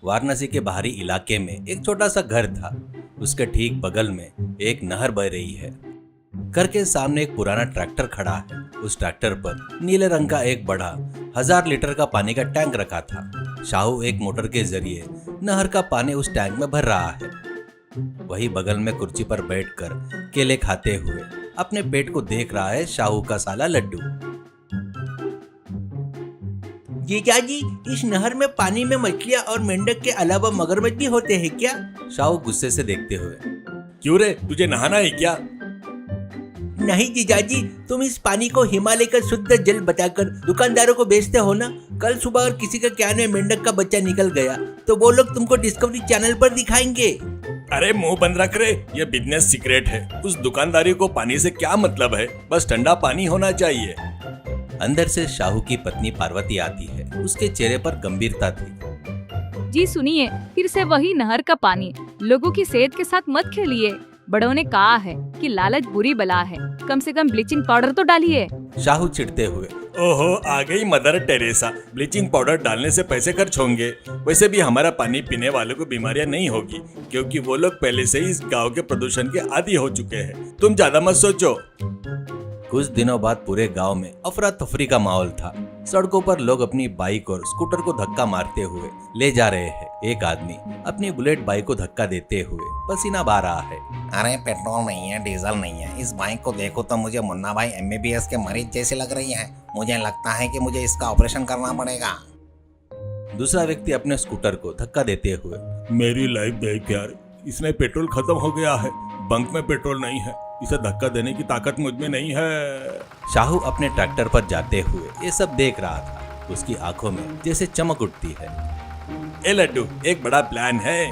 वाराणसी के बाहरी इलाके में एक छोटा सा घर था। उसके ठीक बगल में एक नहर बह रही है। घर के सामने एक पुराना ट्रैक्टर खड़ा है। उस ट्रैक्टर पर नीले रंग का एक बड़ा 1000 लीटर का पानी का टैंक रखा था। शाहू एक मोटर के जरिए नहर का पानी उस टैंक में भर रहा है। वही बगल में कुर्सी पर बैठकर केले खाते हुए अपने पेट को देख रहा है शाहू का साला लड्डू। जीजाजी, इस नहर में पानी में मछलियाँ और मेंढक के अलावा मगरमच्छ भी होते हैं क्या? शाहू गुस्से से देखते हुए। क्यों रे, तुझे नहाना है क्या? नहीं जीजाजी, तुम इस पानी को हिमालय का शुद्ध जल बताकर दुकानदारों को बेचते हो ना। कल सुबह और किसी का कैन में मेंढक का बच्चा निकल गया तो वो लोग तुमको डिस्कवरी चैनल पर दिखाएंगे। अरे मुंह बंद रख रे, ये बिजनेस सीक्रेट है। उस दुकानदारी को पानी से क्या मतलब है? बस ठंडा पानी होना चाहिए। अंदर से शाहू की पत्नी पार्वती आती है। उसके चेहरे पर गंभीरता थी। जी सुनिए, फिर से वही नहर का पानी। लोगों की सेहत के साथ मत खेलिए। बड़ों ने कहा है कि लालच बुरी बला है। कम से कम ब्लीचिंग पाउडर तो डालिए। शाहू चिढ़ते हुए। ओहो, आ गई मदर टेरेसा। ब्लीचिंग पाउडर डालने से पैसे खर्च होंगे। वैसे भी हमारा पानी पीने वालों को बीमारियां नहीं होगी, क्योंकि वो लोग पहले से ही इस गांव के प्रदूषण के आदी हो चुके हैं। तुम ज्यादा मत सोचो। कुछ दिनों बाद पूरे गांव में अफरा तफरी का माहौल था। सड़कों पर लोग अपनी बाइक और स्कूटर को धक्का मारते हुए ले जा रहे हैं। एक आदमी अपनी बुलेट बाइक को धक्का देते हुए पसीना बहा रहा है। अरे पेट्रोल नहीं है, डीजल नहीं है। इस बाइक को देखो तो मुझे मुन्ना भाई MBBS के मरीज जैसी लग रही है। मुझे लगता है कि मुझे इसका ऑपरेशन करना पड़ेगा। दूसरा व्यक्ति अपने स्कूटर को धक्का देते हुए। मेरी लाइफ देख यार, इसमें पेट्रोल खत्म हो गया है। बंक में पेट्रोल नहीं है। इसे धक्का देने की ताकत मुझ में नहीं है। शाहू अपने ट्रैक्टर पर जाते हुए ये सब देख रहा था। उसकी आंखों में जैसे चमक उठती है। ए लड्डू, एक बड़ा प्लान है।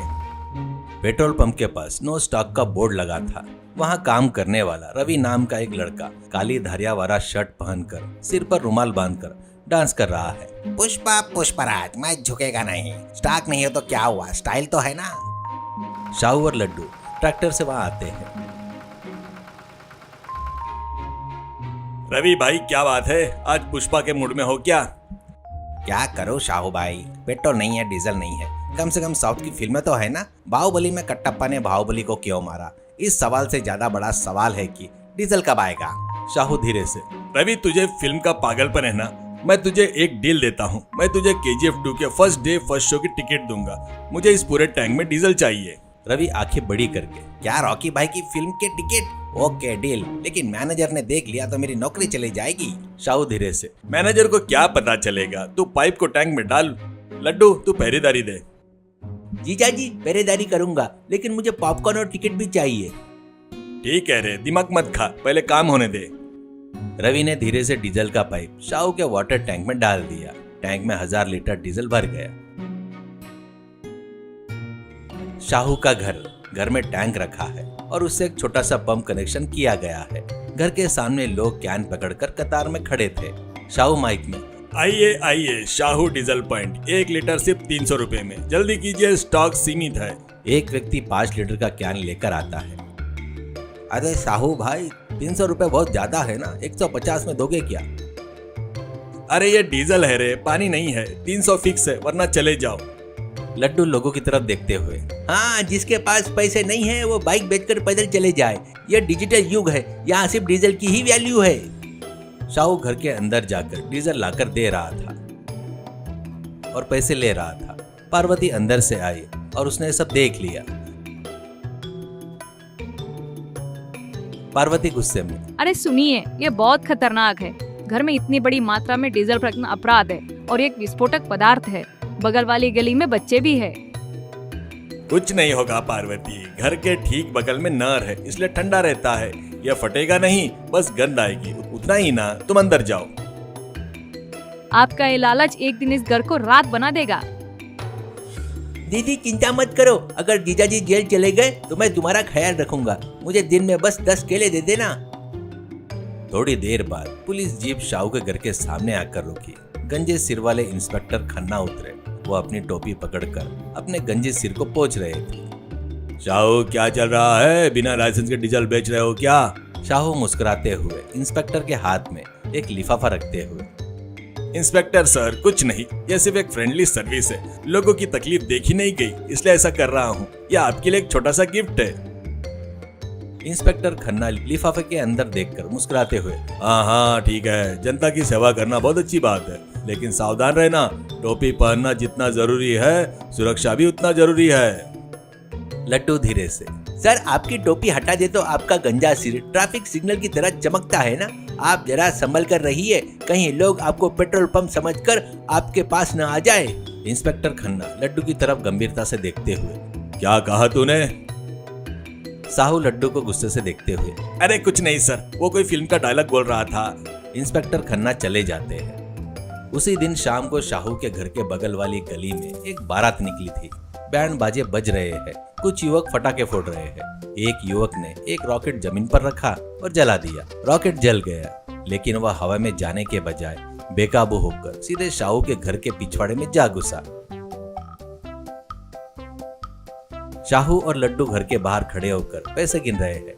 पेट्रोल पंप के पास नो स्टॉक का बोर्ड लगा था। वहाँ काम करने वाला रवि नाम का एक लड़का काली धारिया वाला शर्ट पहनकर सिर पर रुमाल बांधकर डांस कर रहा है। पुष्पा पुष्पराज, मैं झुकेगा नहीं। स्टॉक नहीं हो तो क्या हुआ, स्टाइल तो है ना। शाहू और लड्डू ट्रैक्टर से वहाँ आते हैं। रवि भाई, क्या बात है? आज पुष्पा के मूड में हो क्या? क्या करो शाहू भाई, पेट्रोल नहीं है, डीजल नहीं है। कम से कम साउथ की फिल्में तो है ना। बाहुबली में कटप्पा ने बाहुबली को क्यों मारा? इस सवाल से ज्यादा बड़ा सवाल है कि डीजल कब आएगा। शाहू धीरे से। रवि, तुझे फिल्म का पागलपन है ना। मैं तुझे एक डील देता हूँ। मैं तुझे KGF 2 के फर्स्ट डे फर्स्ट शो की टिकट दूंगा। मुझे इस पूरे टैंक में डीजल चाहिए। रवि आंखें बड़ी करके। क्या रॉकी भाई की फिल्म के टिकट? ओके डील, लेकिन मैनेजर ने देख लिया तो मेरी नौकरी चली जाएगी। शाहू धीरे से। मैनेजर को क्या पता चलेगा? तू पाइप को टैंक में डाल। लड्डू, तू पहरेदारी दे। जीजाजी, पहरेदारी करूंगा, लेकिन मुझे पॉपकॉर्न और टिकट भी चाहिए। ठीक है रे, दिमाग मत खा, पहले काम होने दे। रवि ने धीरे से डीजल का पाइप शाहू के वाटर टैंक में डाल दिया। टैंक में 1000 लीटर डीजल भर गया। शाहू का घर में टैंक रखा है और उससे एक छोटा सा पंप कनेक्शन किया गया है। घर के सामने लोग कैन पकड़कर कतार में खड़े थे। शाहू माइक में। आइए आइए, शाहू डीजल पॉइंट, 1 लीटर सिर्फ 300 रुपए में। जल्दी कीजिए, स्टॉक सीमित है। एक व्यक्ति 5 लीटर का कैन लेकर आता है। अरे शाहू भाई, 300 रुपए बहुत ज्यादा है ना। 150 में दोगे क्या? अरे ये डीजल है रे, पानी नहीं है। 300 फिक्स है, वरना चले जाओ। लड्डू लोगों की तरफ देखते हुए। हाँ, जिसके पास पैसे नहीं है वो बाइक बेचकर पैदल चले जाए। यह डिजिटल युग है, यहाँ सिर्फ डीजल की ही वैल्यू है। शाहू घर के अंदर जाकर डीजल लाकर दे रहा था और पैसे ले रहा था। पार्वती अंदर से आई और उसने सब देख लिया। पार्वती गुस्से में। अरे सुनिए, ये बहुत खतरनाक है। घर में इतनी बड़ी मात्रा में डीजल रखना अपराध है और एक विस्फोटक पदार्थ है। बगल वाली गली में बच्चे भी है। कुछ नहीं होगा पार्वती, घर के ठीक बगल में नहर है, इसलिए ठंडा रहता है। यह फटेगा नहीं, बस गंध आएगी, उतना ही ना। तुम अंदर जाओ। आपका ये लालच एक दिन इस घर को रात बना देगा। दीदी चिंता मत करो, अगर जीजाजी जेल चले गए तो मैं तुम्हारा ख्याल रखूंगा। मुझे दिन में बस 10 केले दे देना। थोड़ी देर बाद पुलिस जीप शाहू के घर के सामने आकर रुकी। गंजे सिर वाले इंस्पेक्टर खन्ना उतरे। वो अपनी टोपी पकड़कर अपने गंजे सिर को पोंछ रहे थे। शाहू, क्या चल रहा है? बिना लाइसेंस के डीजल बेच रहे हो क्या? शाहू मुस्कुराते हुए इंस्पेक्टर के हाथ में एक लिफाफा रखते हुए। इंस्पेक्टर सर कुछ नहीं, यह सिर्फ एक फ्रेंडली सर्विस है। लोगों की तकलीफ देखी नहीं गई इसलिए ऐसा कर रहा हूँ। यह आपके लिए एक छोटा सा गिफ्ट है। इंस्पेक्टर खन्ना लिफाफे के अंदर देखकर मुस्कुराते हुए, हाँ ठीक है, जनता की सेवा करना बहुत अच्छी बात है, लेकिन सावधान रहना। टोपी पहनना जितना जरूरी है सुरक्षा भी उतना जरूरी है। लड्डू धीरे से, सर आपकी टोपी हटा दे तो आपका गंजा सिर ट्रैफिक सिग्नल की तरह चमकता है ना। आप जरा संभल कर रहिए, कहीं लोग आपको पेट्रोल पंप समझकर आपके पास न आ जाए। इंस्पेक्टर खन्ना लड्डू की तरफ गंभीरता से देखते हुए, क्या कहा तूने? साहू लड्डू को गुस्से से देखते हुए, अरे कुछ नहीं सर, वो कोई फिल्म का डायलॉग बोल रहा था। इंस्पेक्टर खन्ना चले जाते हैं। उसी दिन शाम को शाहू के घर के बगल वाली गली में एक बारात निकली थी। बैंड बाजे बज रहे हैं, कुछ युवक फटाके फोड़ रहे हैं। एक युवक ने एक रॉकेट जमीन पर रखा और जला दिया। रॉकेट जल गया, लेकिन वह हवा में जाने के बजाय बेकाबू होकर सीधे शाहू के घर के पिछवाड़े में जा घुसा। शाहू और लड्डू घर के बाहर खड़े होकर पैसे गिन रहे हैं।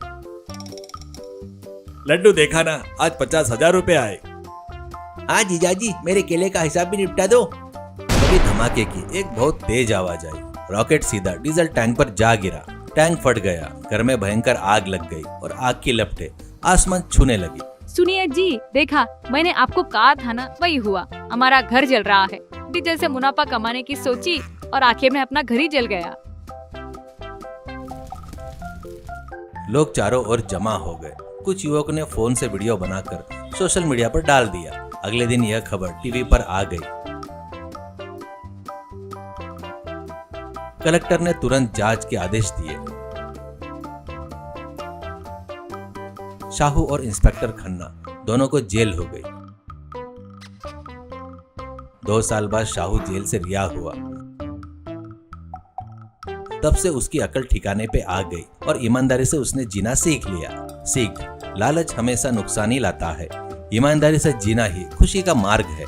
लड्डू देखा ना, आज 50,000 रुपए आए। हाँ जीजाजी, मेरे केले का हिसाब भी निपटा दो। तभी धमाके की एक बहुत तेज आवाज आई। रॉकेट सीधा डीजल टैंक पर जा गिरा। टैंक फट गया, घर में भयंकर आग लग गई और आग की लपटें आसमान छूने लगी। सुनिए जी, देखा मैंने आपको कहा था ना, वही हुआ। हमारा घर जल रहा है। डीजल से मुनाफा कमाने की सोची और आखिर में अपना घर ही जल गया। लोग चारों ओर जमा हो गए। कुछ युवकों ने फोन से वीडियो बनाकर सोशल मीडिया पर डाल दिया। अगले दिन यह खबर टीवी पर आ गई। कलेक्टर ने तुरंत जांच के आदेश दिए। शाहू और इंस्पेक्टर खन्ना दोनों को जेल हो गई। 2 साल बाद शाहू जेल से रिहा हुआ। तब से उसकी अकल ठिकाने पे आ गई और ईमानदारी से उसने जीना सीख लिया। सीख, लालच हमेशा नुकसान ही लाता है, ईमानदारी से जीना ही खुशी का मार्ग है।